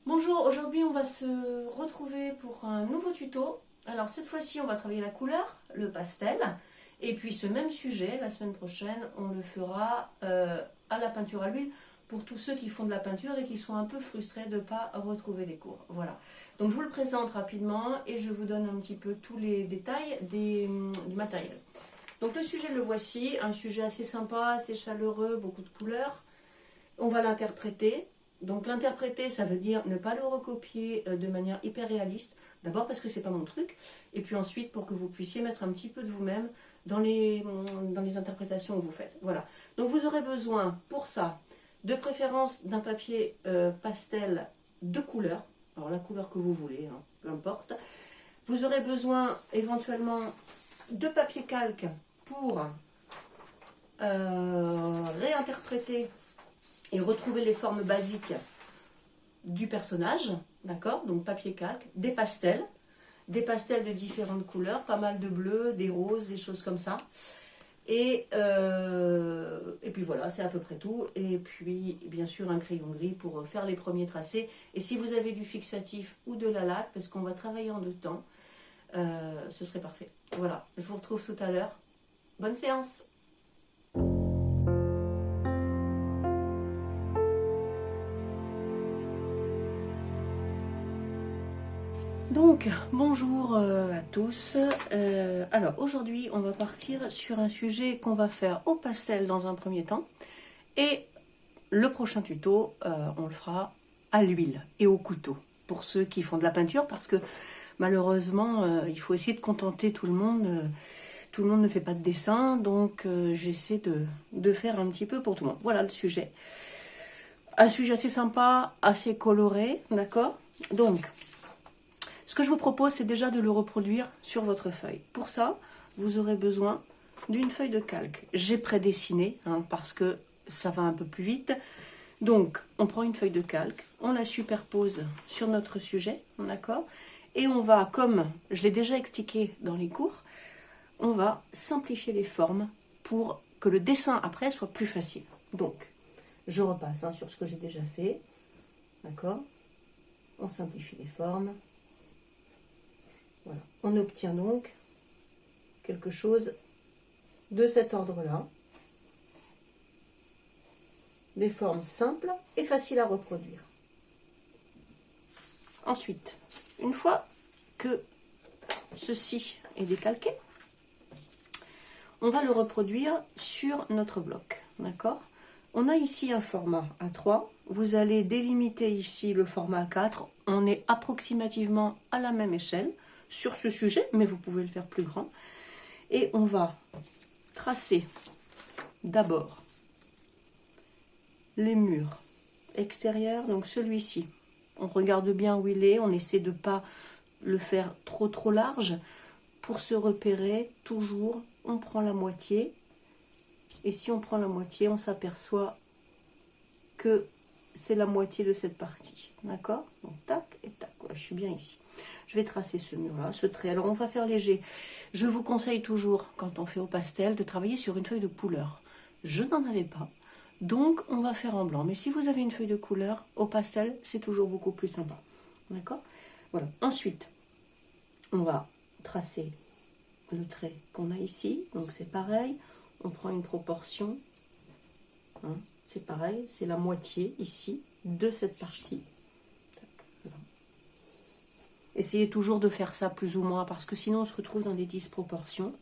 Bonjour, aujourd'hui on va se retrouver pour un nouveau tuto. Alors cette fois-ci on va travailler la couleur, le pastel, et puis ce même sujet, la semaine prochaine, on le fera à la peinture à l'huile pour tous ceux qui font de la peinture et qui sont un peu frustrés de ne pas retrouver les cours. Voilà, donc je vous le présente rapidement et je vous donne un petit peu tous les détails du matériel. Donc le sujet le voici, un sujet assez sympa, assez chaleureux, beaucoup de couleurs. On va l'interpréter. Donc l'interpréter, ça veut dire ne pas le recopier de manière hyper réaliste. D'abord parce que c'est pas mon truc, et puis ensuite pour que vous puissiez mettre un petit peu de vous-même dans les interprétations que vous faites. Voilà. Donc vous aurez besoin pour ça, de préférence d'un papier pastel de couleur. Alors la couleur que vous voulez, hein, peu importe. Vous aurez besoin éventuellement de papier calque pour réinterpréter et retrouver les formes basiques du personnage, d'accord? Donc papier calque, des pastels de différentes couleurs, pas mal de bleu, des roses, des choses comme ça. Et puis voilà, c'est à peu près tout. Et puis bien sûr un crayon gris pour faire les premiers tracés. Et si vous avez du fixatif ou de la laque, parce qu'on va travailler en deux temps, ce serait parfait. Voilà, je vous retrouve tout à l'heure. Bonne séance! Donc, bonjour à tous. Alors, aujourd'hui, on va partir sur un sujet qu'on va faire au pastel dans un premier temps. Et le prochain tuto, on le fera à l'huile et au couteau. Pour ceux qui font de la peinture, parce que malheureusement, il faut essayer de contenter tout le monde. Tout le monde ne fait pas de dessin, donc j'essaie de faire un petit peu pour tout le monde. Voilà le sujet. Un sujet assez sympa, assez coloré, d'accord? Donc, ce que je vous propose, c'est déjà de le reproduire sur votre feuille. Pour ça, vous aurez besoin d'une feuille de calque. J'ai prédessiné, hein, parce que ça va un peu plus vite. Donc, on prend une feuille de calque, on la superpose sur notre sujet, d'accord? Et on va, comme je l'ai déjà expliqué dans les cours, on va simplifier les formes pour que le dessin après soit plus facile. Donc, je repasse sur ce que j'ai déjà fait, d'accord? On simplifie les formes. Voilà. On obtient donc quelque chose de cet ordre-là. Des formes simples et faciles à reproduire. Ensuite, une fois que ceci est décalqué, on va le reproduire sur notre bloc. D'accord? On a ici un format A3. Vous allez délimiter ici le format A4. On est approximativement à la même échelle sur ce sujet, mais vous pouvez le faire plus grand. Et on va tracer d'abord les murs extérieurs. Donc celui-ci, on regarde bien où il est, on essaie de ne pas le faire trop large. Pour se repérer, toujours, on prend la moitié. Et si on prend la moitié, on s'aperçoit que c'est la moitié de cette partie. D'accord? Donc tac et tac. Ouais, je suis bien ici. Je vais tracer ce mur-là, ce trait. Alors on va faire léger. Je vous conseille toujours, quand on fait au pastel, de travailler sur une feuille de couleur. Je n'en avais pas. Donc, on va faire en blanc. Mais si vous avez une feuille de couleur, au pastel, c'est toujours beaucoup plus sympa. D'accord? Voilà. Ensuite, on va tracer le trait qu'on a ici. Donc, c'est pareil. On prend une proportion. Hein, c'est pareil. C'est la moitié, ici, de cette partie. Voilà. Essayez toujours de faire ça plus ou moins, parce que sinon, on se retrouve dans des disproportions.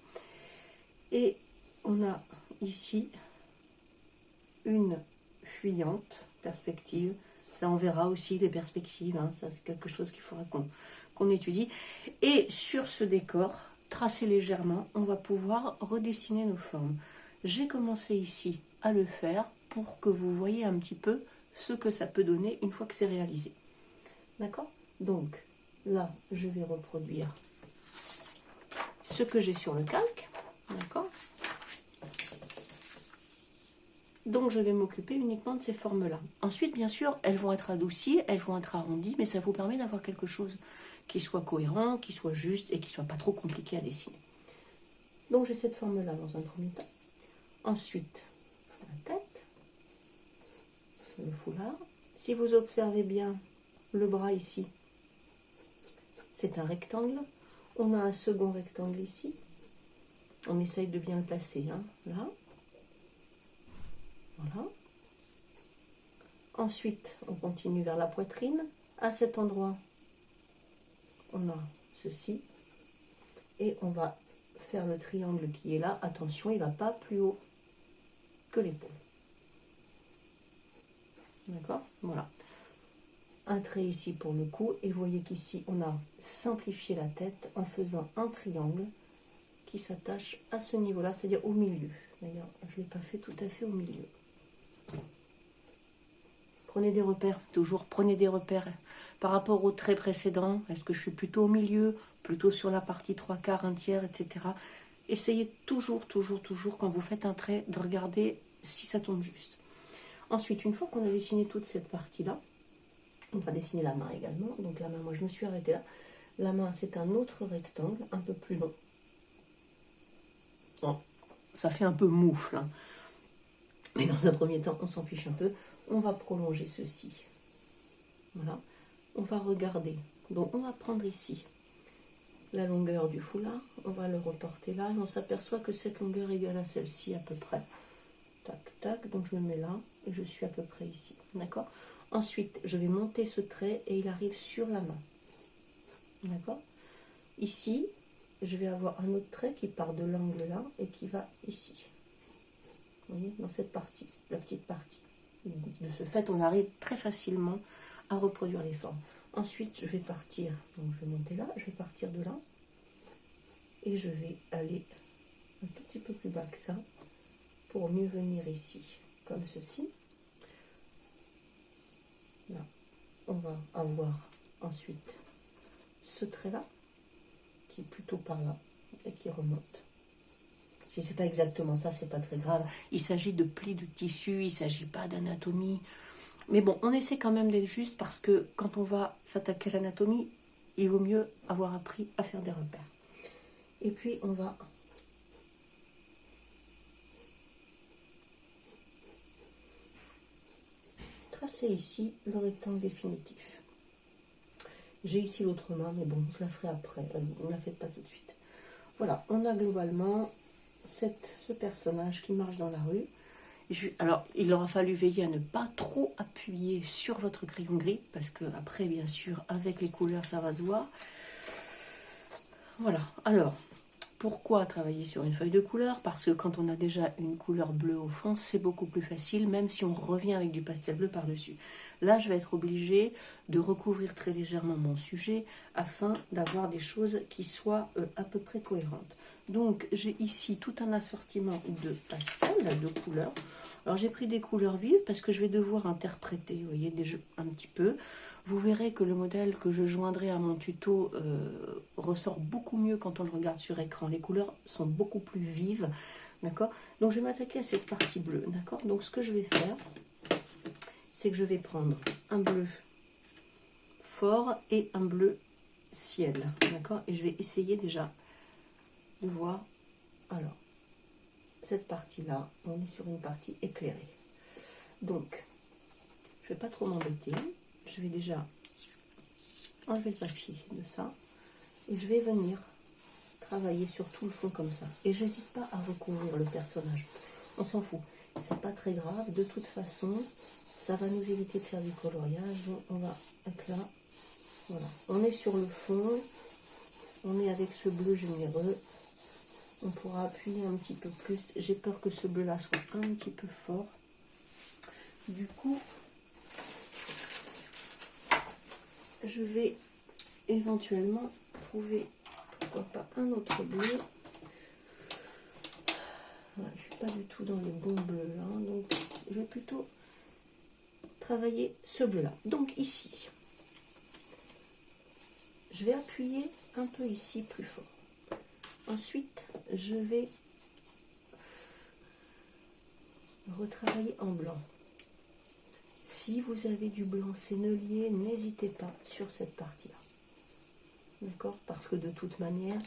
Et on a ici une fuyante perspective. Ça, on verra aussi les perspectives. Hein. Ça, c'est quelque chose qu'il faudra qu'on étudie. Et sur ce décor, tracé légèrement, on va pouvoir redessiner nos formes. J'ai commencé ici à le faire pour que vous voyez un petit peu ce que ça peut donner une fois que c'est réalisé. D'accord? Donc, là, je vais reproduire ce que j'ai sur le calque. D'accord? Donc, je vais m'occuper uniquement de ces formes-là. Ensuite, bien sûr, elles vont être adoucies, elles vont être arrondies, mais ça vous permet d'avoir quelque chose qui soit cohérent, qui soit juste et qui ne soit pas trop compliqué à dessiner. Donc, j'ai cette forme-là dans un premier temps. Ensuite, la tête, le foulard. Si vous observez bien le bras ici, c'est un rectangle. On a un second rectangle ici. On essaye de bien le placer, hein, là. Voilà. Ensuite, on continue vers la poitrine. À cet endroit, on a ceci. Et on va faire le triangle qui est là. Attention, il ne va pas plus haut que l'épaule. D'accord? Voilà. Un trait ici pour le cou. Et vous voyez qu'ici, on a simplifié la tête en faisant un triangle qui s'attache à ce niveau-là, c'est-à-dire au milieu. D'ailleurs, je ne l'ai pas fait tout à fait au milieu. Prenez des repères, toujours prenez des repères par rapport au trait précédent. Est-ce que je suis plutôt au milieu, plutôt sur la partie 3/4, 1/3, etc. Essayez toujours, quand vous faites un trait, de regarder si ça tombe juste. Ensuite, une fois qu'on a dessiné toute cette partie-là, on va dessiner la main également. Donc la main, moi je me suis arrêtée là. La main, c'est un autre rectangle, un peu plus long. Bon, ça fait un peu moufle, hein. Mais dans un premier temps, on s'en fiche un peu. On va prolonger ceci. Voilà. On va regarder. Donc on va prendre ici la longueur du foulard. On va le reporter là. Et on s'aperçoit que cette longueur est égale à celle-ci à peu près. Tac, tac. Donc je le mets là. Et je suis à peu près ici. D'accord? Ensuite, je vais monter ce trait et il arrive sur la main. D'accord? Ici, je vais avoir un autre trait qui part de l'angle là et qui va ici. Vous voyez, dans cette partie, la petite partie. De ce fait, on arrive très facilement à reproduire les formes. Ensuite, je vais partir, donc je vais monter là, je vais partir de là, et je vais aller un tout petit peu plus bas que ça, pour mieux venir ici, comme ceci. Là, on va avoir ensuite ce trait-là, qui est plutôt par là, et qui remonte. Si c'est pas exactement ça, c'est pas très grave. Il s'agit de plis de tissu, il ne s'agit pas d'anatomie. Mais bon, on essaie quand même d'être juste parce que quand on va s'attaquer à l'anatomie, il vaut mieux avoir appris à faire des repères. Et puis on va tracer ici le rectangle définitif. J'ai ici l'autre main, mais bon, je la ferai après. Ne la faites pas tout de suite. Voilà, on a globalement ce personnage qui marche dans la rue. Alors, il aura fallu veiller à ne pas trop appuyer sur votre crayon gris, parce que après, bien sûr, avec les couleurs, ça va se voir. Voilà. Alors, pourquoi travailler sur une feuille de couleur? Parce que quand on a déjà une couleur bleue au fond, c'est beaucoup plus facile, même si on revient avec du pastel bleu par-dessus. Là, je vais être obligée de recouvrir très légèrement mon sujet afin d'avoir des choses qui soient à peu près cohérentes. Donc, j'ai ici tout un assortiment de pastels, de couleurs. Alors, j'ai pris des couleurs vives parce que je vais devoir interpréter, vous voyez, un petit peu. Vous verrez que le modèle que je joindrai à mon tuto ressort beaucoup mieux quand on le regarde sur écran. Les couleurs sont beaucoup plus vives, d'accord? Donc, je vais m'attaquer à cette partie bleue, d'accord? Donc, ce que je vais faire, c'est que je vais prendre un bleu fort et un bleu ciel, d'accord? Et je vais essayer déjà de voir. Alors, cette partie-là, on est sur une partie éclairée. Donc, je ne vais pas trop m'embêter. Je vais déjà enlever le papier de ça. Et je vais venir travailler sur tout le fond comme ça. Et j'hésite pas à recouvrir le personnage. On s'en fout. C'est pas très grave. De toute façon, ça va nous éviter de faire du coloriage. Donc, on va être là. Voilà. On est sur le fond. On est avec ce bleu généreux. On pourra appuyer un petit peu plus. J'ai peur que ce bleu-là soit un petit peu fort. Du coup, je vais éventuellement trouver, pourquoi pas, un autre bleu. Voilà, je ne suis pas du tout dans les bons bleus là, donc je vais plutôt travailler ce bleu-là. Donc ici, je vais appuyer un peu ici plus fort. Ensuite, je vais retravailler en blanc. Si vous avez du blanc sénelier, n'hésitez pas sur cette partie-là. D'accord? Parce que de toute manière,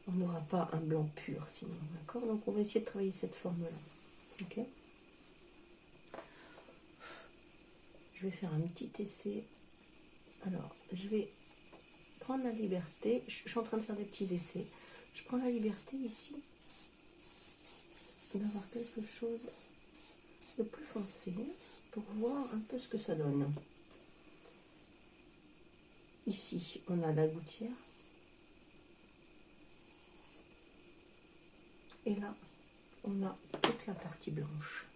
on n'aura pas un blanc pur sinon. D'accord? Donc on va essayer de travailler cette forme-là. Ok? Je je vais faire un petit essai. Alors, je vais prendre la liberté, je suis en train de faire des petits essais. Je prends la liberté ici d'avoir quelque chose de plus foncé pour voir un peu ce que ça donne. Ici, on a la gouttière. Et là, on a toute la partie blanche.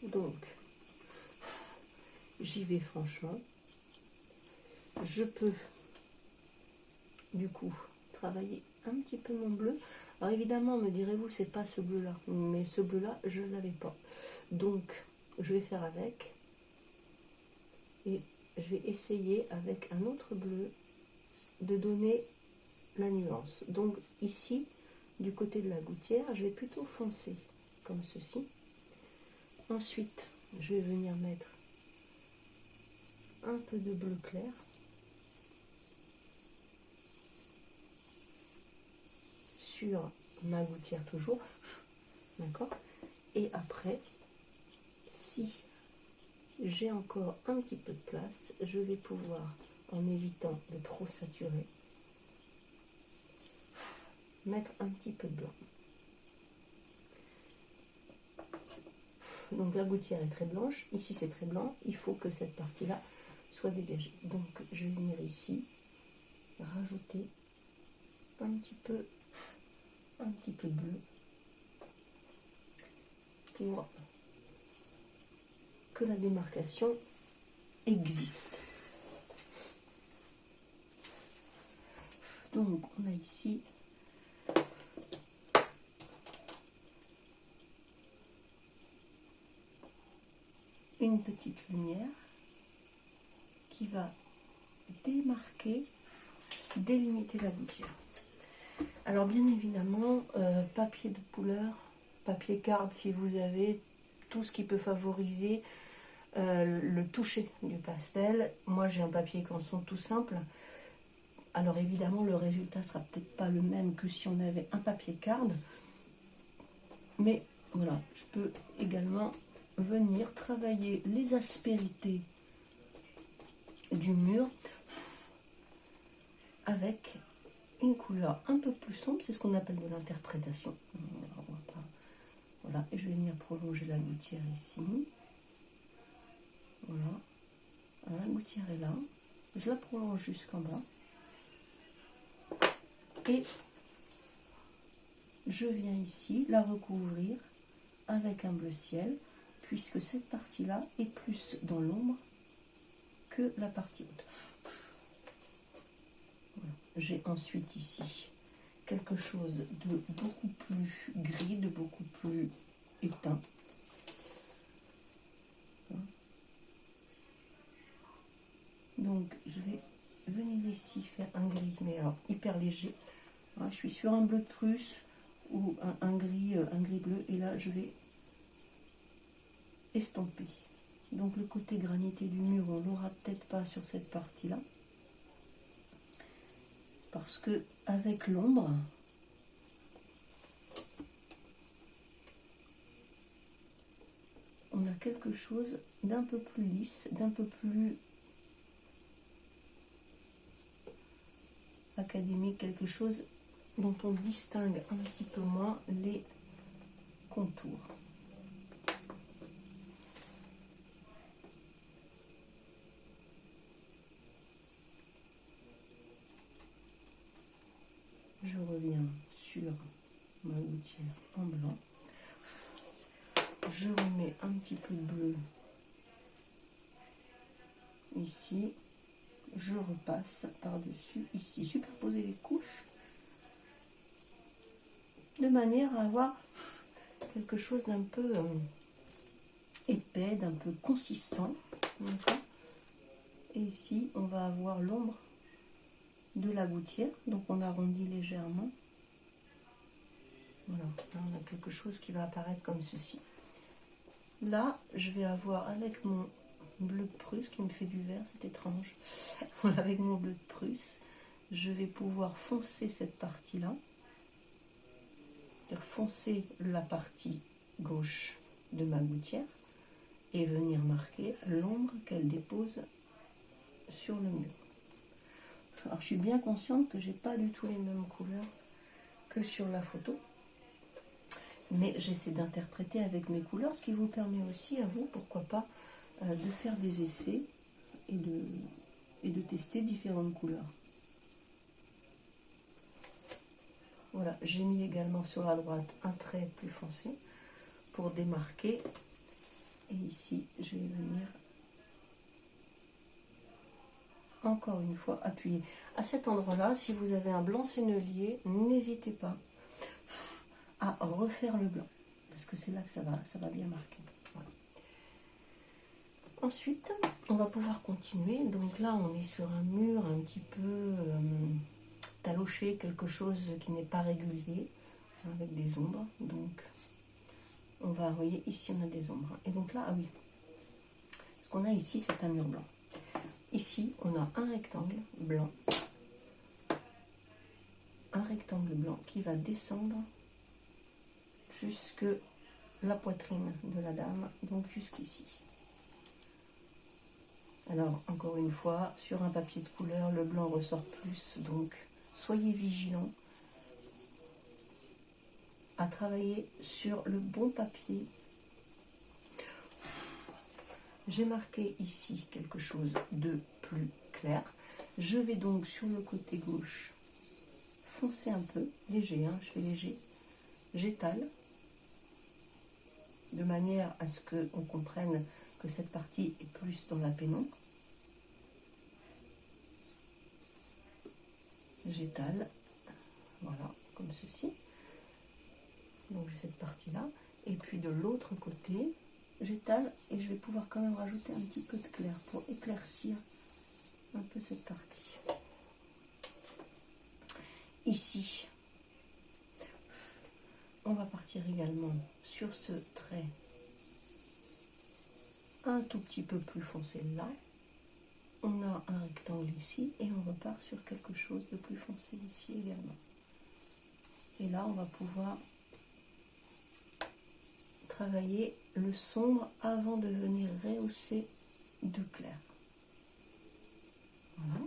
Donc, j'y vais franchement. Je peux, du coup, travailler un petit peu mon bleu. Alors évidemment, me direz-vous, c'est pas ce bleu-là. Mais ce bleu-là, je ne l'avais pas. Donc, je vais faire avec. Et je vais essayer avec un autre bleu de donner la nuance. Donc ici, du côté de la gouttière, je vais plutôt foncer, comme ceci. Ensuite, je vais venir mettre un peu de bleu clair. Sur ma gouttière toujours. D'accord. Et après, si j'ai encore un petit peu de place, je vais pouvoir, en évitant de trop saturer, mettre un petit peu de blanc. Donc la gouttière est très blanche, ici c'est très blanc, il faut que cette partie-là soit dégagée. Donc je vais venir ici, rajouter un petit peu de bleu pour que la démarcation existe. Donc on a ici une petite lumière qui va démarquer, délimiter la gouttière. Alors bien évidemment, papier de couleur, papier card si vous avez, tout ce qui peut favoriser le toucher du pastel. Moi j'ai un papier canson tout simple. Alors évidemment le résultat sera peut-être pas le même que si on avait un papier card. Mais voilà, je peux également venir travailler les aspérités du mur avec une couleur un peu plus sombre, c'est ce qu'on appelle de l'interprétation. Voilà, et je vais venir prolonger la gouttière ici. Voilà. Alors, la gouttière est là. Je la prolonge jusqu'en bas. Et je viens ici la recouvrir avec un bleu ciel, puisque cette partie-là est plus dans l'ombre que la partie haute. Voilà. J'ai ensuite ici quelque chose de beaucoup plus gris, de beaucoup plus éteint. Donc je vais venir ici faire un gris, mais alors hyper léger. Voilà, je suis sur un bleu de Prusse ou un gris bleu, et là je vais estomper. Donc le côté granité du mur, on l'aura peut-être pas sur cette partie-là, parce que avec l'ombre, on a quelque chose d'un peu plus lisse, d'un peu plus académique, quelque chose dont on distingue un petit peu moins les contours. Je reviens sur ma gouttière en blanc. Je remets un petit peu de bleu ici. Je repasse par-dessus ici. Superposer les couches de manière à avoir quelque chose d'un peu épais, d'un peu consistant. Et ici, on va avoir l'ombre de la gouttière. Donc on arrondit légèrement. Voilà, là, on a quelque chose qui va apparaître comme ceci. Là, je vais avoir avec mon bleu de Prusse qui me fait du vert, c'est étrange. Voilà, avec mon bleu de Prusse, je vais pouvoir foncer cette partie-là. foncer la partie gauche de ma gouttière et venir marquer l'ombre qu'elle dépose sur le mur. Alors je suis bien consciente que j'ai pas du tout les mêmes couleurs que sur la photo, mais j'essaie d'interpréter avec mes couleurs, ce qui vous permet aussi à vous, pourquoi pas, de faire des essais et de tester différentes couleurs. Voilà, j'ai mis également sur la droite un trait plus foncé pour démarquer, et ici je vais venir encore une fois appuyer. À cet endroit-là, si vous avez un blanc sennelier, n'hésitez pas à refaire le blanc, parce que c'est là que ça va bien marquer. Voilà. Ensuite, on va pouvoir continuer. Donc là, on est sur un mur un petit peu taloché, quelque chose qui n'est pas régulier, avec des ombres. Donc, on va, vous voyez, ici on a des ombres. Et donc là, ah oui, ce qu'on a ici, c'est un mur blanc. Ici, on a un rectangle blanc qui va descendre jusque la poitrine de la dame, donc jusqu'ici. Alors, encore une fois, sur un papier de couleur, le blanc ressort plus, donc soyez vigilants à travailler sur le bon papier. J'ai marqué ici quelque chose de plus clair. Je vais donc sur le côté gauche foncer un peu, léger, hein, je fais léger, j'étale, de manière à ce qu'on comprenne que cette partie est plus dans la pénombre. J'étale, voilà, comme ceci. Donc j'ai cette partie-là. Et puis de l'autre côté, j'étale et je vais pouvoir quand même rajouter un petit peu de clair pour éclaircir un peu cette partie. Ici, on va partir également sur ce trait un tout petit peu plus foncé là. On a un rectangle ici et on repart sur quelque chose de plus foncé ici également. Et là, on va pouvoir travailler le sombre avant de venir rehausser de clair. Voilà.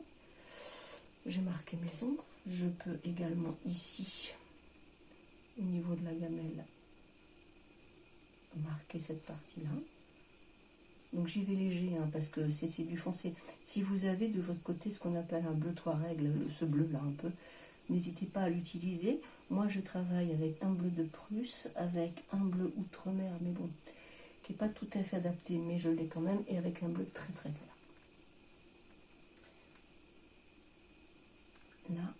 J'ai marqué mes ombres. Je peux également ici, au niveau de la gamelle, marquer cette partie-là. Donc j'y vais léger, hein, parce que c'est du foncé. Si vous avez de votre côté ce qu'on appelle un bleu Touareg, ce bleu-là un peu, n'hésitez pas à l'utiliser. Moi je travaille avec un bleu de Prusse, avec un bleu Outre-mer, mais bon, qui n'est pas tout à fait adapté, mais je l'ai quand même, et avec un bleu très très clair. Là,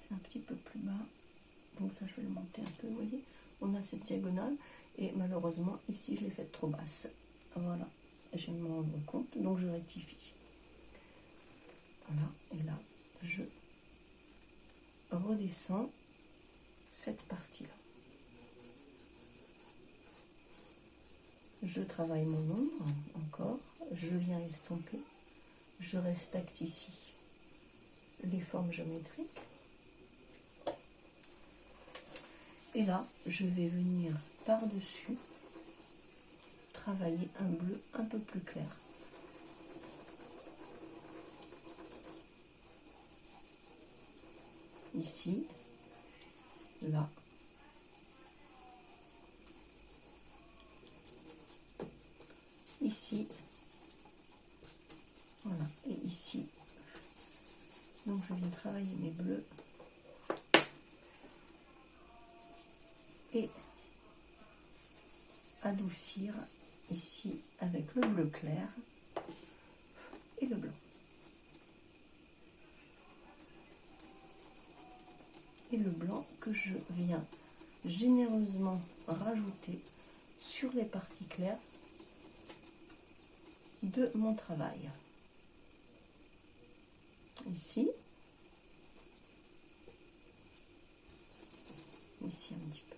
c'est un petit peu plus bas, donc ça je vais le monter un peu, vous voyez, on a cette diagonale, et malheureusement ici je l'ai faite trop basse, voilà, je vais me rendre compte, donc je rectifie. Voilà, et là je redescends cette partie-là. Je travaille mon ombre encore, je viens estomper, je respecte ici les formes géométriques. Et là, je vais venir par-dessus travailler un bleu un peu plus clair. Ici, là. Ici. Voilà, et ici. Donc je viens travailler mes bleus. Et adoucir ici avec le bleu clair et le blanc. Et le blanc que je viens généreusement rajouter sur les parties claires de mon travail. Ici. Ici un petit peu.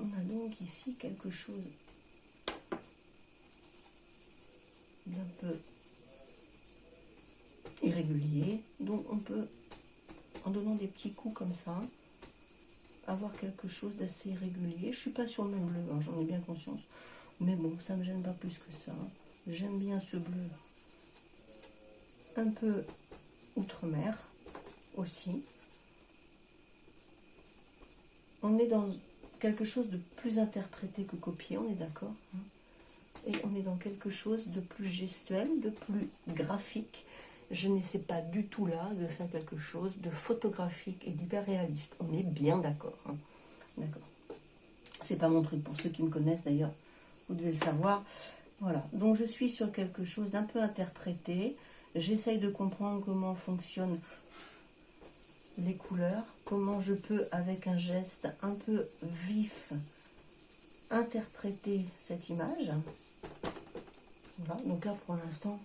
On a donc ici quelque chose peu irrégulier. Donc on peut, en donnant des petits coups comme ça, avoir quelque chose d'assez irrégulier. Je suis pas sur le même bleu, hein, j'en ai bien conscience. Mais bon, ça me gêne pas plus que ça. J'aime bien ce bleu un peu outre-mer aussi. On est dans quelque chose de plus interprété que copié, on est d'accord, hein. Et on est dans quelque chose de plus gestuel, de plus graphique. Je n'essaie pas du tout là de faire quelque chose de photographique et d'hyper réaliste. On est bien d'accord, hein. D'accord. C'est pas mon truc, pour ceux qui me connaissent d'ailleurs, vous devez le savoir. Voilà, donc je suis sur quelque chose d'un peu interprété. J'essaye de comprendre comment fonctionnent les couleurs, comment je peux, avec un geste un peu vif, interpréter cette image. Voilà, donc là pour l'instant,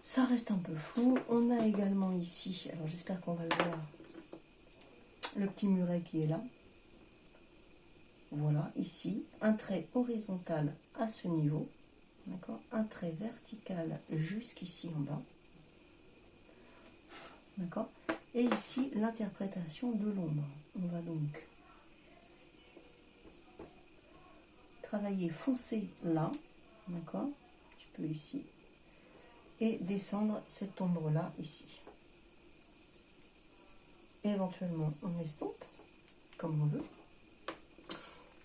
ça reste un peu flou. On a également ici, alors j'espère qu'on va le voir, le petit muret qui est là. Voilà, ici, un trait horizontal à ce niveau, d'accord, un trait vertical jusqu'ici en bas, d'accord, et ici l'interprétation de l'ombre. On va donc travailler foncé là, d'accord, un petit peu ici, et descendre cette ombre là ici. Éventuellement on estompe comme on veut,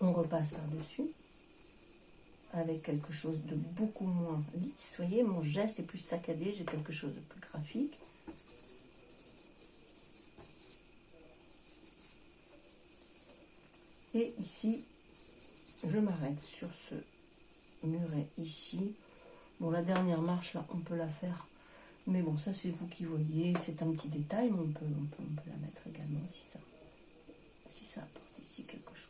on repasse par-dessus avec quelque chose de beaucoup moins lisse. Vous voyez, mon geste est plus saccadé, j'ai quelque chose de plus graphique. Et ici, je m'arrête sur ce muret ici. Bon, la dernière marche, là, on peut la faire. Mais bon, ça, c'est vous qui voyez. C'est un petit détail, mais on peut la mettre également si ça apporte ici quelque chose.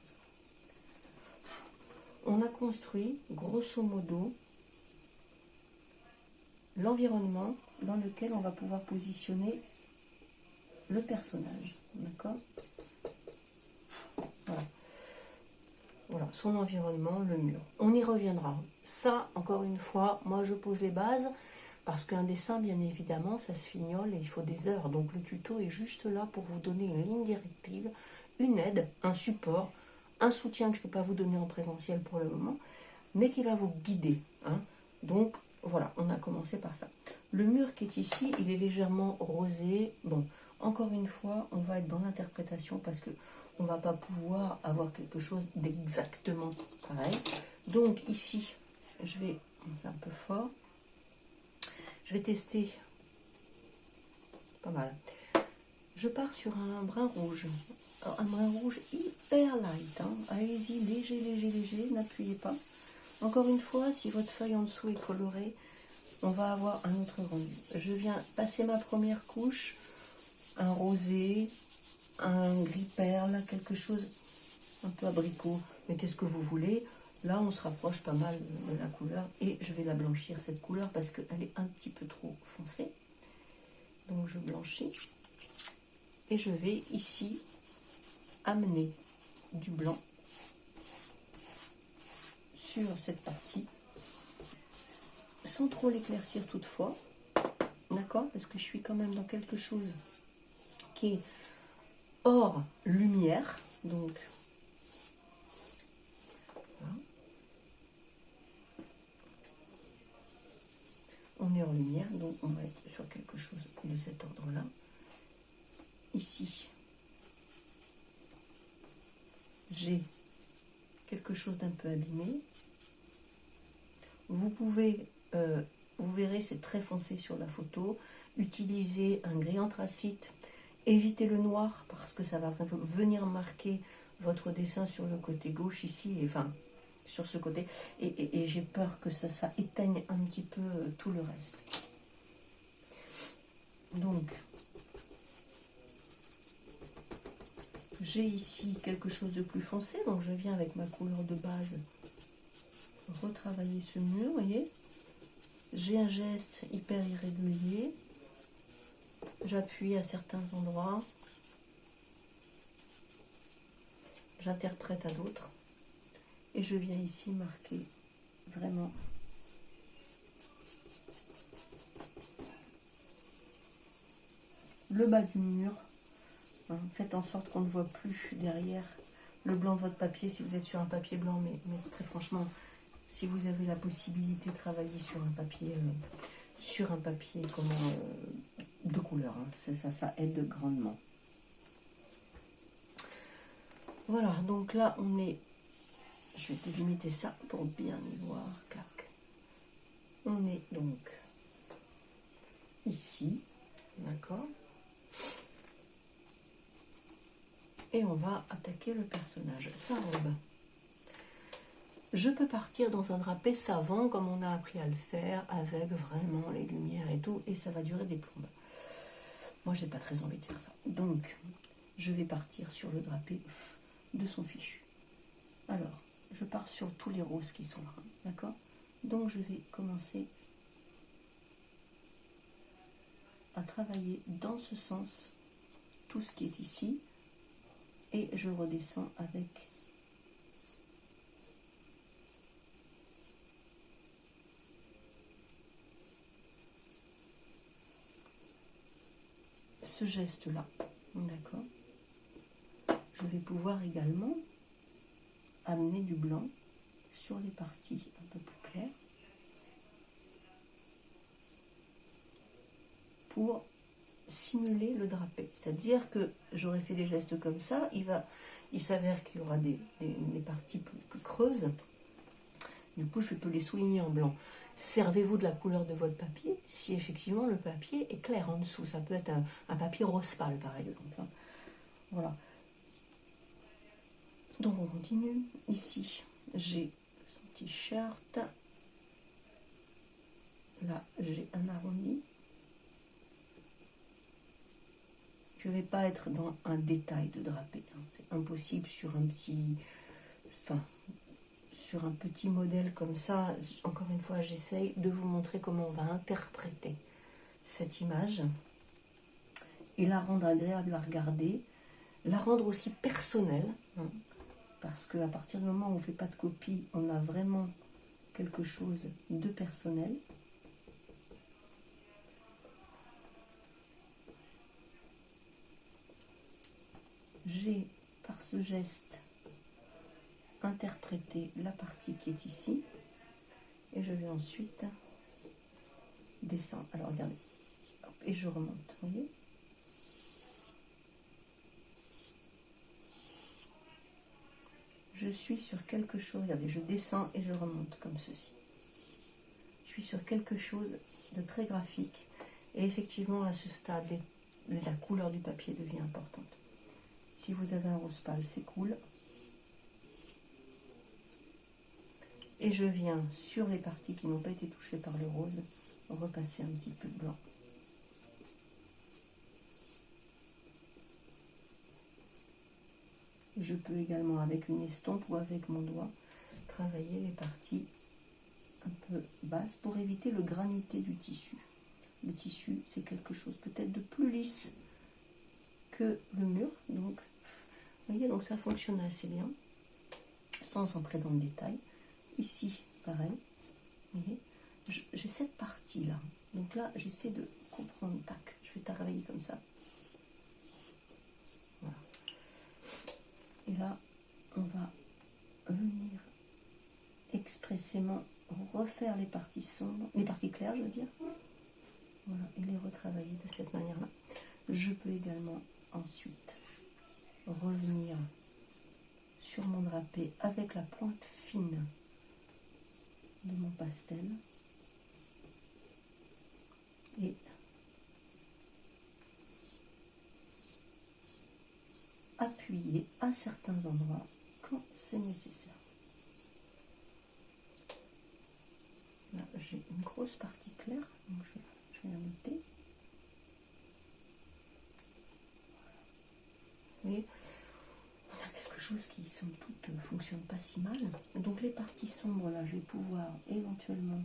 On a construit, grosso modo, l'environnement dans lequel on va pouvoir positionner le personnage. D'accord ? Voilà. Voilà, son environnement, le mur. On y reviendra. Ça, encore une fois, moi je pose les bases, parce qu'un dessin, bien évidemment, ça se fignole et il faut des heures. Donc le tuto est juste là pour vous donner une ligne directive, une aide, un support, un soutien que je ne peux pas vous donner en présentiel pour le moment, mais qui va vous guider, hein. Donc voilà, on a commencé par ça. Le mur qui est ici, il est légèrement rosé. Bon, encore une fois, on va être dans l'interprétation parce que on ne va pas pouvoir avoir quelque chose d'exactement pareil. Donc ici, je vais, c'est un peu fort, je vais tester, pas mal. Je pars sur un brun rouge. Alors, un brun rouge hyper light, hein. Allez-y, léger, léger, léger, n'appuyez pas. Encore une fois, si votre feuille en dessous est colorée, on va avoir un autre rendu. Je viens passer ma première couche, un rosé, un gris perle, quelque chose un peu abricot, mettez ce que vous voulez. Là, on se rapproche pas mal de la couleur et je vais la blanchir, cette couleur, parce qu'elle est un petit peu trop foncée. Donc, je blanchis et je vais ici amener du blanc sur cette partie, sans trop l'éclaircir toutefois, d'accord, parce que je suis quand même dans quelque chose qui est hors lumière, donc voilà. On est hors lumière, donc on va être sur quelque chose de cet ordre-là. Ici, j'ai quelque chose d'un peu abîmé. Vous pouvez, vous verrez, c'est très foncé sur la photo, utiliser un gris anthracite, évitez le noir parce que ça va venir marquer votre dessin sur le côté gauche ici, et, enfin sur ce côté, et j'ai peur que ça éteigne un petit peu tout le reste. Donc, j'ai ici quelque chose de plus foncé, donc je viens avec ma couleur de base retravailler ce mur, vous voyez. J'ai un geste hyper irrégulier, j'appuie à certains endroits, j'interprète à d'autres, et je viens ici marquer vraiment le bas du mur. Hein, faites en sorte qu'on ne voit plus derrière le blanc de votre papier si vous êtes sur un papier blanc, mais très franchement, si vous avez la possibilité de travailler sur un papier, de couleur, hein, ça aide grandement. Voilà, donc là on est, je vais délimiter ça pour bien y voir, clac. On est donc ici, d'accord. Et on va attaquer le personnage. Sa robe. Je peux partir dans un drapé savant comme on a appris à le faire, avec vraiment les lumières et tout, et ça va durer des plombes. Moi, j'ai pas très envie de faire ça. Donc, je vais partir sur le drapé de son fichu. Alors, je pars sur tous les roses qui sont là, d'accord? Donc, je vais commencer à travailler dans ce sens tout ce qui est ici, et je redescends avec ce geste-là, d'accord? Je vais pouvoir également amener du blanc sur les parties un peu plus claires pour simuler le drapé. C'est-à-dire que j'aurais fait des gestes comme ça, il s'avère qu'il y aura des parties plus creuses. Du coup, je peux les souligner en blanc. Servez-vous de la couleur de votre papier si effectivement le papier est clair en dessous. Ça peut être un papier rose pâle, par exemple. Hein. Voilà. Donc, on continue. Ici, j'ai son t-shirt. Là, j'ai un arrondi. Je ne vais pas être dans un détail de drapé. Hein. C'est impossible sur un petit... sur un petit modèle comme ça. Encore une fois, j'essaye de vous montrer comment on va interpréter cette image et la rendre agréable à regarder, la rendre aussi personnelle, hein, parce qu'à partir du moment où on ne fait pas de copie, on a vraiment quelque chose de personnel. J'ai, par ce geste, interprété la partie qui est ici, et je vais ensuite descendre. Alors regardez, hop, et je remonte, vous voyez. Je suis sur quelque chose, regardez, je descends et je remonte comme ceci. Je suis sur quelque chose de très graphique, et effectivement à ce stade, la couleur du papier devient importante. Si vous avez un rose pâle, c'est cool. Et je viens sur les parties qui n'ont pas été touchées par le rose, repasser un petit peu de blanc. Je peux également, avec une estompe ou avec mon doigt, travailler les parties un peu basses pour éviter le granité du tissu. Le tissu, c'est quelque chose peut-être de plus lisse que le mur. Donc, vous voyez, donc ça fonctionne assez bien, sans entrer dans le détail. Ici, pareil, vous voyez, j'ai cette partie-là. Donc là, j'essaie de comprendre, tac, je vais travailler comme ça. Voilà. Et là, on va venir expressément refaire les parties sombres, les parties claires, je veux dire. Voilà, et les retravailler de cette manière-là. Je peux également ensuite revenir sur mon drapé avec la pointe fine de mon pastel et appuyer à certains endroits quand c'est nécessaire. Là, j'ai une grosse partie claire, donc je vais la noter. Vous voyez, on a quelque chose qui, somme toute, ne fonctionne pas si mal. Donc les parties sombres, là, je vais pouvoir éventuellement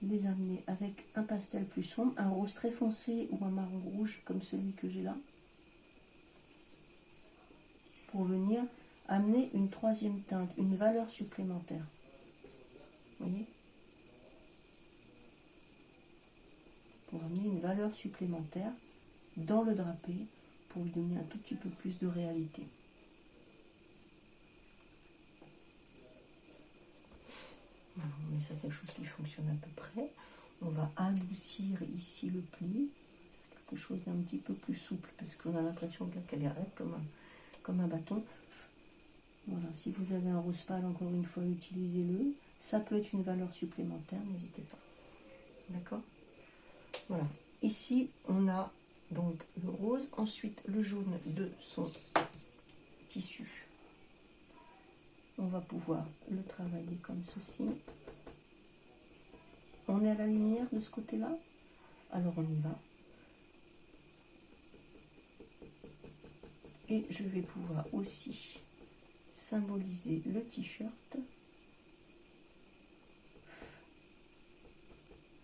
les amener avec un pastel plus sombre, un rose très foncé ou un marron rouge, comme celui que j'ai là, pour venir amener une troisième teinte, une valeur supplémentaire. Vous voyez ? Pour amener une valeur supplémentaire dans le drapé pour lui donner un tout petit peu plus de réalité. Voilà, on met ça quelque chose qui fonctionne à peu près. On va adoucir ici le pli, quelque chose d'un petit peu plus souple parce qu'on a l'impression qu'elle est raide comme un bâton. Voilà, si vous avez un rose pâle, encore une fois, utilisez-le. Ça peut être une valeur supplémentaire, n'hésitez pas. D'accord? Voilà. Ici, on a donc le rose, ensuite le jaune de son tissu. On va pouvoir le travailler comme ceci. On est à la lumière de ce côté-là? Alors on y va. Et je vais pouvoir aussi symboliser le t-shirt.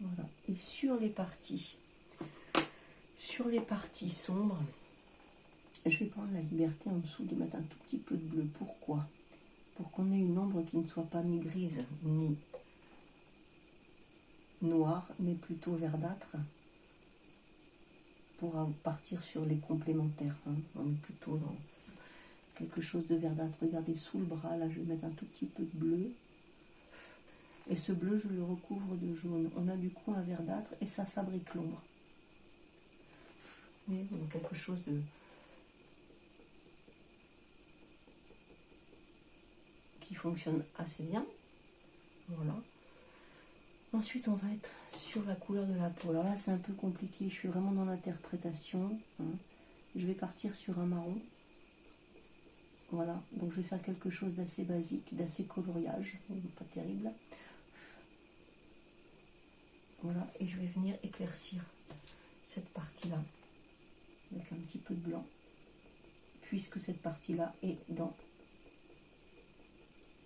Voilà. Et sur les parties sombres, je vais prendre la liberté en dessous de mettre un tout petit peu de bleu. Pourquoi? Pour qu'on ait une ombre qui ne soit pas ni grise ni noire, mais plutôt verdâtre. Pour partir sur les complémentaires. Hein. On est plutôt dans quelque chose de verdâtre. Regardez, sous le bras, là, je vais mettre un tout petit peu de bleu. Et ce bleu, je le recouvre de jaune. On a du coup un verdâtre et ça fabrique l'ombre. Mais bon, quelque chose de... qui fonctionne assez bien. Voilà. Ensuite, on va être sur la couleur de la peau. Alors là, c'est un peu compliqué. Je suis vraiment dans l'interprétation. Hein. Je vais partir sur un marron. Voilà. Donc, je vais faire quelque chose d'assez basique, d'assez coloriage. Pas terrible. Voilà. Et je vais venir éclaircir cette partie-là avec un petit peu de blanc. Puisque cette partie-là est dans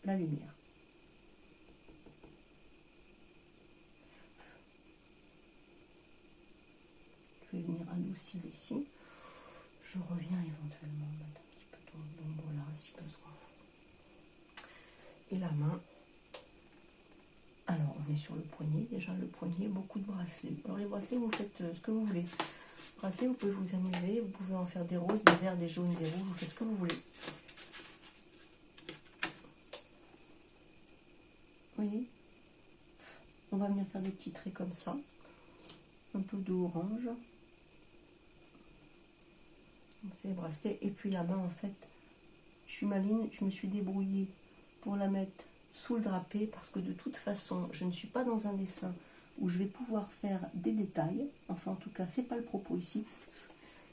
la lumière. Je vais venir adoucir ici. Je reviens éventuellement mettre un petit peu d'ombre là si besoin. Et la main. Alors on est sur le poignet. Déjà le poignet, beaucoup de bracelets. Alors les bracelets, vous faites ce que vous voulez. Bracelets, vous pouvez vous amuser. Vous pouvez en faire des roses, des verts, des jaunes, des rouges. Vous faites ce que vous voulez. Vous voyez? On va venir faire des petits traits comme ça. Un peu d'orange. C'est les bracelets. Et puis la main, en fait, je suis maline, je me suis débrouillée pour la mettre sous le drapé parce que de toute façon, je ne suis pas dans un dessin où je vais pouvoir faire des détails. Enfin, en tout cas, c'est pas le propos ici.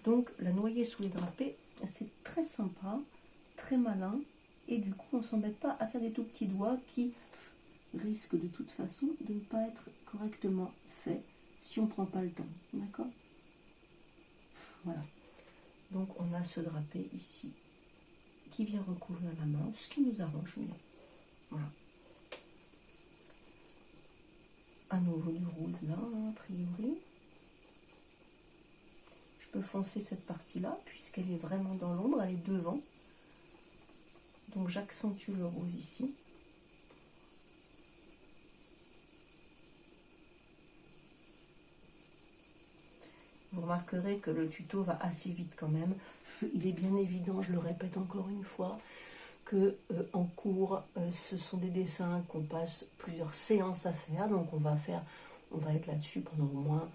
Donc, la noyer sous les drapés, c'est très sympa, très malin. Et du coup, on ne s'embête pas à faire des tout petits doigts qui risquent de toute façon de ne pas être correctement faits si on ne prend pas le temps. D'accord? Voilà. Donc on a ce drapé ici qui vient recouvrir la main, ce qui nous arrange mieux. Voilà. À nouveau du rose là, hein, a priori. Je peux foncer cette partie-là, puisqu'elle est vraiment dans l'ombre, elle est devant. Donc j'accentue le rose ici. Vous remarquerez que le tuto va assez vite quand même. Il est bien évident, je le répète encore une fois, que en cours, ce sont des dessins qu'on passe plusieurs séances à faire. Donc on va être là-dessus pendant au moins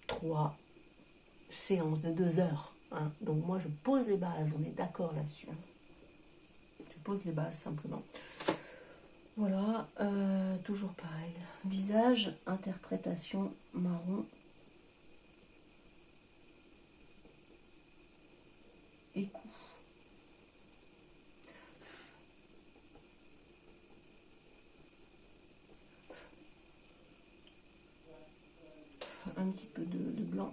3 séances de 2 heures. Hein. Donc moi je pose les bases, on est d'accord là-dessus. Hein. Je pose les bases simplement. Voilà, toujours pareil. Visage, interprétation marron. Et cou. Un petit peu de blanc.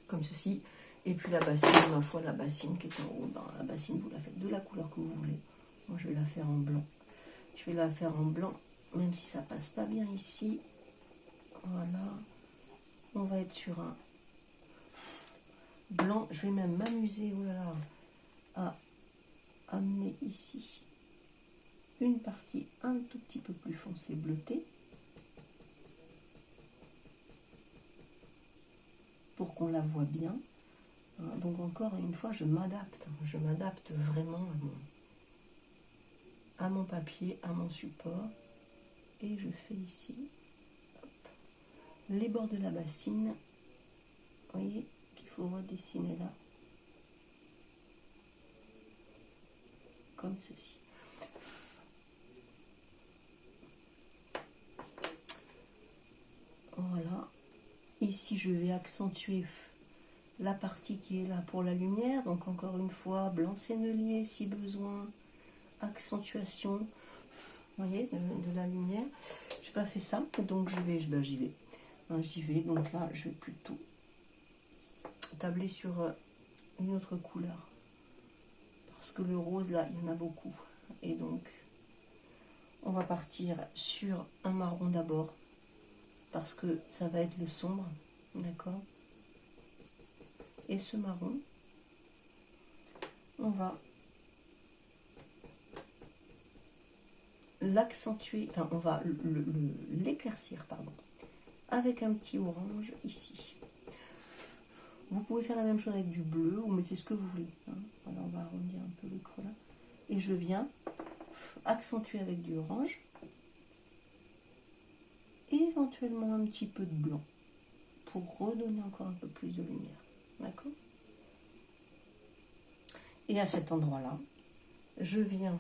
Comme ceci. Et puis la bassine, ma foi, la bassine qui est en haut. Ben, la bassine, vous la faites de la couleur que vous voulez. Moi, je vais la faire en blanc. Je vais la faire en blanc, même si ça passe pas bien ici. Voilà. On va être sur un blanc. Je vais même m'amuser, oh là là, à amener ici une partie un tout petit peu plus foncée bleutée pour qu'on la voit bien. Donc encore une fois, je m'adapte vraiment à mon papier, à mon support. Et je fais ici hop, les bords de la bassine. Vous voyez qu'il faut redessiner là, comme ceci. Voilà. Ici, je vais accentuer la partie qui est là pour la lumière. Donc encore une fois, blanc sennelier si besoin, accentuation, vous voyez, de la lumière. Je n'ai pas fait ça, donc j'y vais. J'y vais. Donc là, je vais plutôt tabler sur une autre couleur. Parce que le rose, là, il y en a beaucoup. Et donc, on va partir sur un marron d'abord. Parce que ça va être le sombre. D'accord? Et ce marron, on va l'accentuer, enfin on va l'éclaircir, pardon, avec un petit orange ici. Vous pouvez faire la même chose avec du bleu, ou mettez ce que vous voulez. Hein. Voilà, on va arrondir un peu le creux là. Et je viens accentuer avec du orange. Et éventuellement un petit peu de blanc. Pour redonner encore un peu plus de lumière. D'accord? Et à cet endroit-là, je viens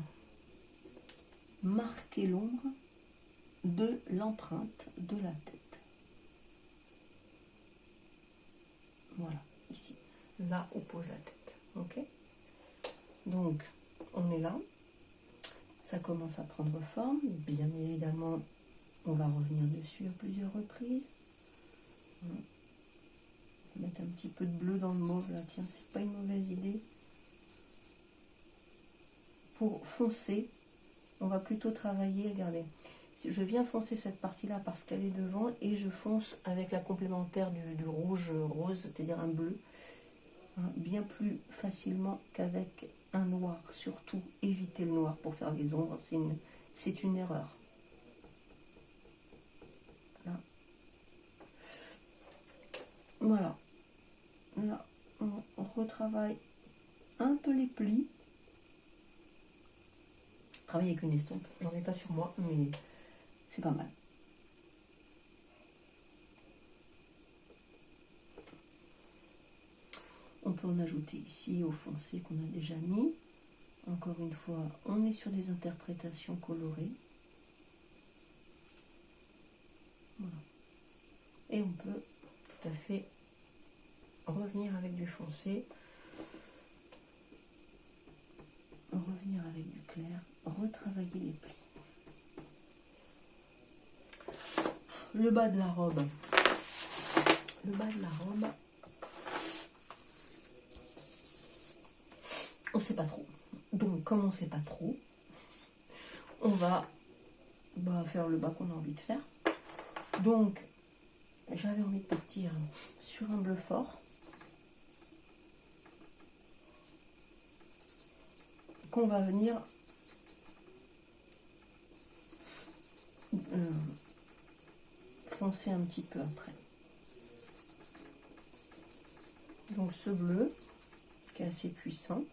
marquer l'ombre de l'empreinte de la tête. Voilà, ici. Là, oppose la tête. Ok? Donc, on est là. Ça commence à prendre forme. Bien évidemment, on va revenir dessus à plusieurs reprises. On va mettre un petit peu de bleu dans le mauve là. Tiens, c'est pas une mauvaise idée. Pour foncer, on va plutôt travailler, regardez. Je viens foncer cette partie-là parce qu'elle est devant et je fonce avec la complémentaire du rouge rose, c'est-à-dire un bleu, hein, bien plus facilement qu'avec un noir. Surtout, évitez le noir pour faire les ombres, c'est une erreur. Là. Voilà. Là, on retravaille un peu les plis. Travailler avec une estompe, j'en ai pas sur moi, mais c'est pas mal. On peut en ajouter ici au foncé qu'on a déjà mis. Encore une fois, on est sur des interprétations colorées. Voilà. Et on peut tout à fait revenir avec du foncé, revenir avec du clair, retravailler les plis. Le bas de la robe. Le bas de la robe, on ne sait pas trop. Donc, comme on ne sait pas trop, on va faire le bas qu'on a envie de faire. Donc, j'avais envie de partir sur un bleu fort. Qu'on va venir foncer un petit peu après. Donc ce bleu qui est assez puissant.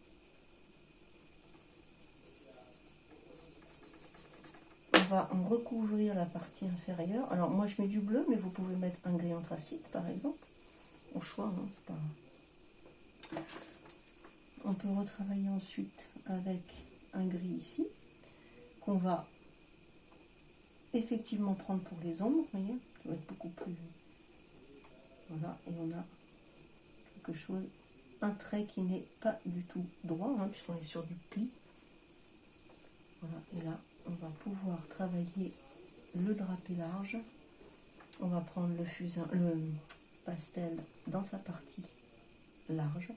On va en recouvrir la partie inférieure. Alors moi je mets du bleu, mais vous pouvez mettre un gris anthracite par exemple. Au choix, hein, c'est pas... On peut retravailler ensuite avec un gris ici, qu'on va effectivement prendre pour les ombres, vous voyez, ça va être beaucoup plus... Voilà, et on a quelque chose, un trait qui n'est pas du tout droit, hein, puisqu'on est sur du pli. Voilà, et là, on va pouvoir travailler le drapé large. On va prendre le pastel dans sa partie large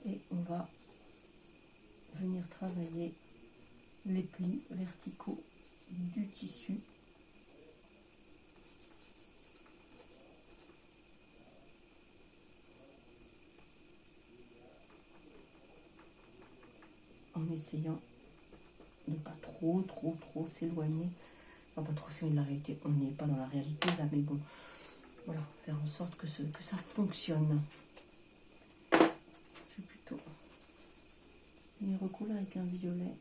et on va venir travailler les plis verticaux du tissu en essayant de pas trop s'éloigner. Enfin, pas trop s'éloigner de la réalité. On n'est pas dans la réalité là, mais bon, voilà, faire en sorte que ça fonctionne. Je vais plutôt les recouvrir avec un violet.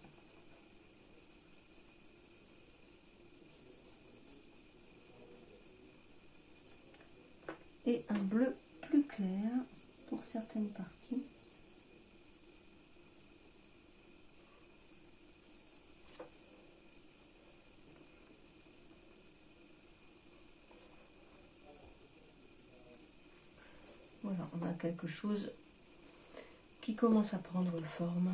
Et un bleu plus clair pour certaines parties. Voilà, on a quelque chose qui commence à prendre forme.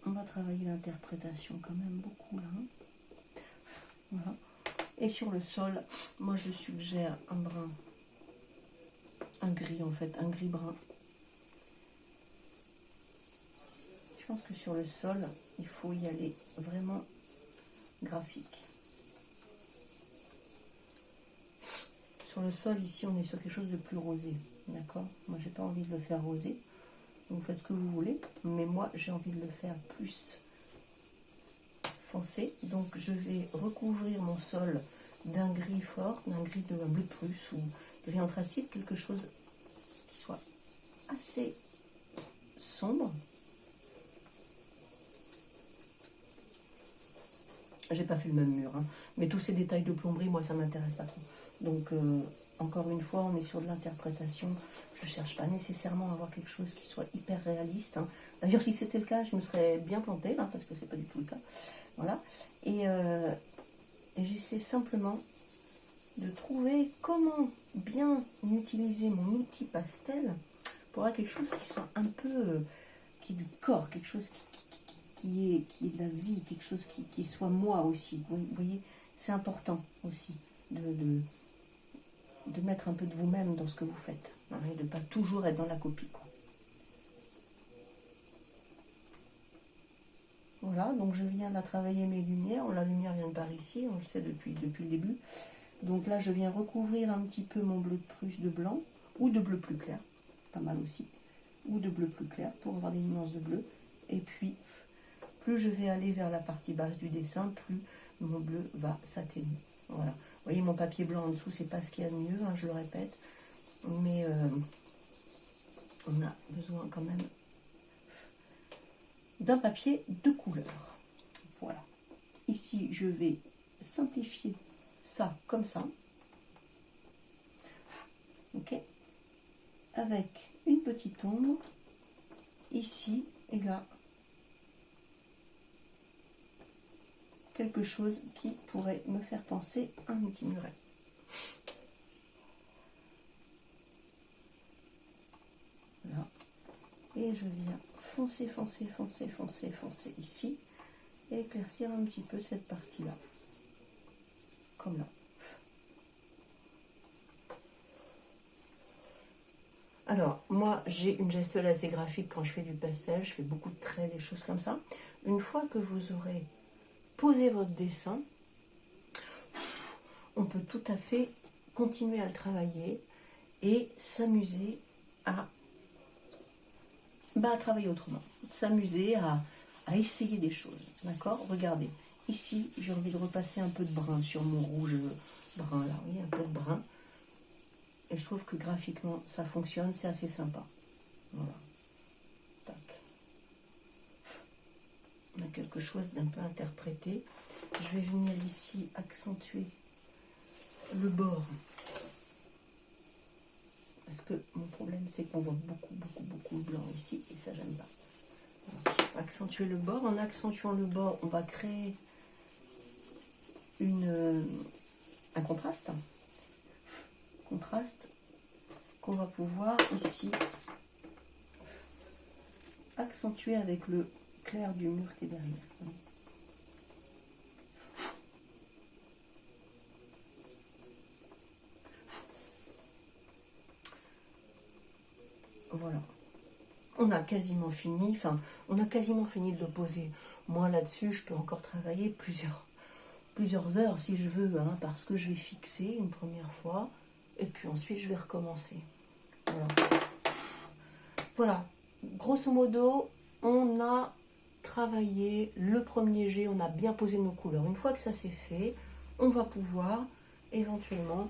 On va travailler l'interprétation quand même beaucoup là. Voilà. Et sur le sol, moi je suggère un brun, un gris en fait, un gris brun. Je pense que sur le sol, il faut y aller vraiment graphique. Sur le sol, ici, on est sur quelque chose de plus rosé. D'accord? Moi, j'ai pas envie de le faire rosé. Donc, vous faites ce que vous voulez. Mais moi, j'ai envie de le faire plus foncé. Donc, je vais recouvrir mon sol d'un gris fort, d'un gris de bleu prusse ou gris anthracite. Quelque chose qui soit assez sombre. J'ai pas fait le même mur, hein. Mais tous ces détails de plomberie, moi, ça m'intéresse pas trop. Donc, encore une fois, on est sur de l'interprétation. Je ne cherche pas nécessairement à avoir quelque chose qui soit hyper réaliste, hein. D'ailleurs, si c'était le cas, je me serais bien plantée, là, parce que c'est pas du tout le cas. Voilà. Et j'essaie simplement de trouver comment bien utiliser mon outil pastel pour avoir quelque chose qui soit un peu... qui est du corps, quelque chose qui est de la vie, quelque chose qui soit moi aussi. Vous voyez, c'est important aussi de mettre un peu de vous-même dans ce que vous faites, hein, et de ne pas toujours être dans la copie, quoi. Voilà, donc je viens là travailler mes lumières. La lumière vient de par ici, on le sait depuis le début. Donc là, je viens recouvrir un petit peu mon bleu de Prusse de blanc, ou de bleu plus clair, pas mal aussi, ou de bleu plus clair, pour avoir des nuances de bleu. Et puis, plus je vais aller vers la partie basse du dessin, plus mon bleu va s'atténuer. Voilà. Vous voyez, mon papier blanc en dessous, c'est pas ce qu'il y a de mieux, hein, je le répète. Mais on a besoin quand même d'un papier de couleur. Voilà. Ici, je vais simplifier ça comme ça. Ok. Avec une petite ombre ici et là. Quelque chose qui pourrait me faire penser à un petit muret. Là. Et je viens foncer ici et éclaircir un petit peu cette partie-là. Comme là. Alors, moi, j'ai une gestuelle assez graphique quand je fais du pastel. Je fais beaucoup de traits, des choses comme ça. Une fois que vous aurez posé votre dessin, on peut tout à fait continuer à le travailler et s'amuser à travailler autrement. S'amuser à essayer des choses. D'accord? Regardez. Ici, j'ai envie de repasser un peu de brun sur mon rouge brun là. Vous voyez, un peu de brun. Et je trouve que graphiquement, ça fonctionne. C'est assez sympa. Voilà. Tac. On a quelque chose d'un peu interprété. Je vais venir ici accentuer le bord. Parce que mon problème, c'est qu'on voit beaucoup de blanc ici. Et ça, j'aime pas. Alors, accentuer le bord. En accentuant le bord, on va créer un contraste. Contraste qu'on va pouvoir ici accentuer avec le clair du mur qui est derrière. Voilà. On a quasiment fini, on a quasiment fini de le poser. Moi là-dessus, je peux encore travailler plusieurs heures si je veux, hein, parce que je vais fixer une première fois et puis ensuite je vais recommencer. Voilà. Voilà. grosso modo, on a travaillé le premier jet, on a bien posé nos couleurs. Une fois que ça c'est fait, on va pouvoir éventuellement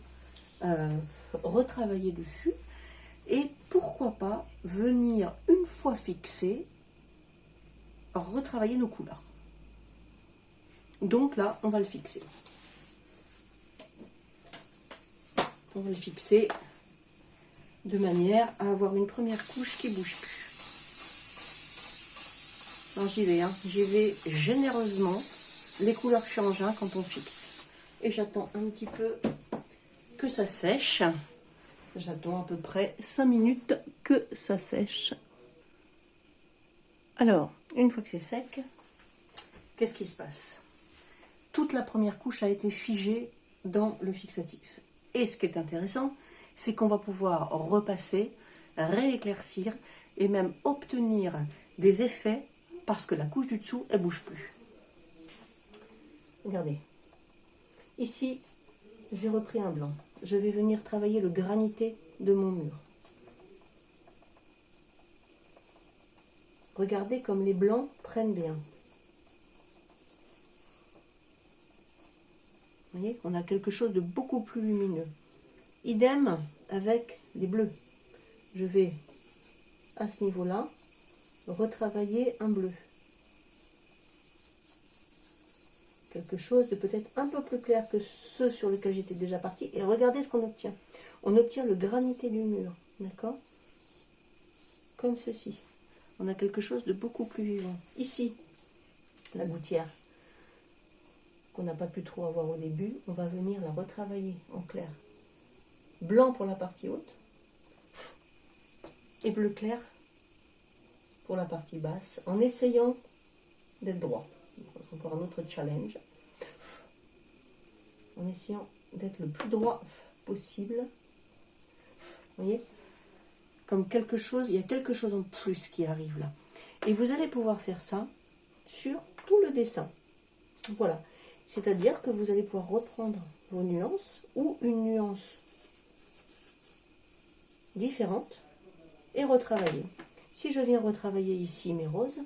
retravailler dessus. Et pourquoi pas venir, une fois fixé, retravailler nos couleurs. Donc là, on va le fixer. On va le fixer de manière à avoir une première couche qui bouge plus. Alors j'y vais, j'y vais généreusement. Les couleurs changent quand on fixe. Et j'attends un petit peu que ça sèche. J'attends à peu près 5 minutes que ça sèche. Alors, une fois que c'est sec, qu'est-ce qui se passe? Toute la première couche a été figée dans le fixatif. Et ce qui est intéressant, c'est qu'on va pouvoir repasser, rééclaircir et même obtenir des effets parce que la couche du dessous, elle ne bouge plus. Regardez. Ici, j'ai repris un blanc. Je vais venir travailler le granité de mon mur. Regardez comme les blancs prennent bien. Vous voyez, on a quelque chose de beaucoup plus lumineux. Idem avec les bleus. Je vais, à ce niveau-là, retravailler un bleu. Quelque chose de peut-être un peu plus clair que ceux sur lesquels j'étais déjà partie. Et regardez ce qu'on obtient. On obtient le granité du mur. D'accord? Comme ceci. On a quelque chose de beaucoup plus vivant. Ici, la gouttière qu'on n'a pas pu trop avoir au début, on va venir la retravailler en clair. Blanc pour la partie haute et bleu clair pour la partie basse, en essayant d'être droit. C'est encore un autre challenge. En essayant d'être le plus droit possible. Vous voyez? Comme quelque chose, il y a quelque chose en plus qui arrive là. Et vous allez pouvoir faire ça sur tout le dessin. Voilà. C'est-à-dire que vous allez pouvoir reprendre vos nuances ou une nuance différente et retravailler. Si je viens retravailler ici mes roses,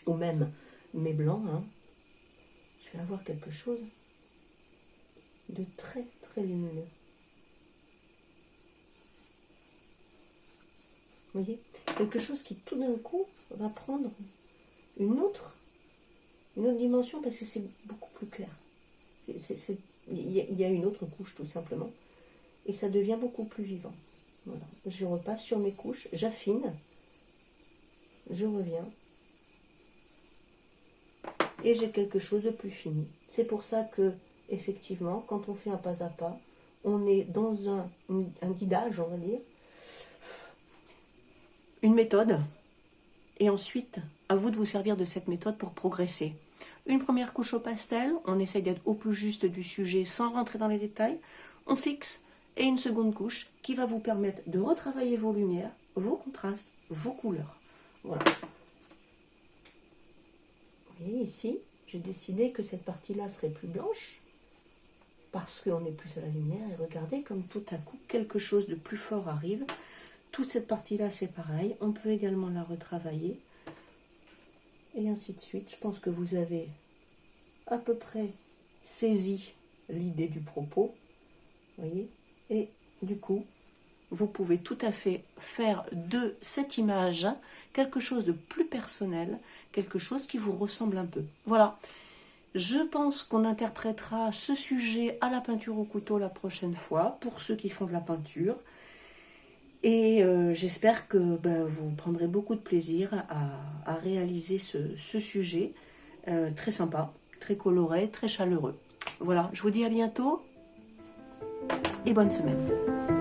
ou même mes blancs, je vais avoir quelque chose de très très lumineux. Vous voyez? Quelque chose qui tout d'un coup va prendre une autre dimension parce que c'est beaucoup plus clair. Il y a une autre couche tout simplement et ça devient beaucoup plus vivant. Voilà. Je repasse sur mes couches, j'affine, je reviens et j'ai quelque chose de plus fini. C'est pour ça que effectivement, quand on fait un pas à pas, on est dans un guidage, on va dire, une méthode, et ensuite, à vous de vous servir de cette méthode pour progresser. Une première couche au pastel, on essaye d'être au plus juste du sujet sans rentrer dans les détails, on fixe, et une seconde couche qui va vous permettre de retravailler vos lumières, vos contrastes, vos couleurs. Voilà. Vous voyez ici, j'ai décidé que cette partie-là serait plus blanche, parce qu'on est plus à la lumière, et regardez comme tout à coup quelque chose de plus fort arrive. Toute cette partie-là, c'est pareil. On peut également la retravailler. Et ainsi de suite. Je pense que vous avez à peu près saisi l'idée du propos. Voyez. Et du coup, vous pouvez tout à fait faire de cette image quelque chose de plus personnel, quelque chose qui vous ressemble un peu. Voilà. Je pense qu'on interprétera ce sujet à la peinture au couteau la prochaine fois, pour ceux qui font de la peinture. Et j'espère que vous prendrez beaucoup de plaisir à réaliser ce sujet très sympa, très coloré, très chaleureux. Voilà, je vous dis à bientôt et bonne semaine.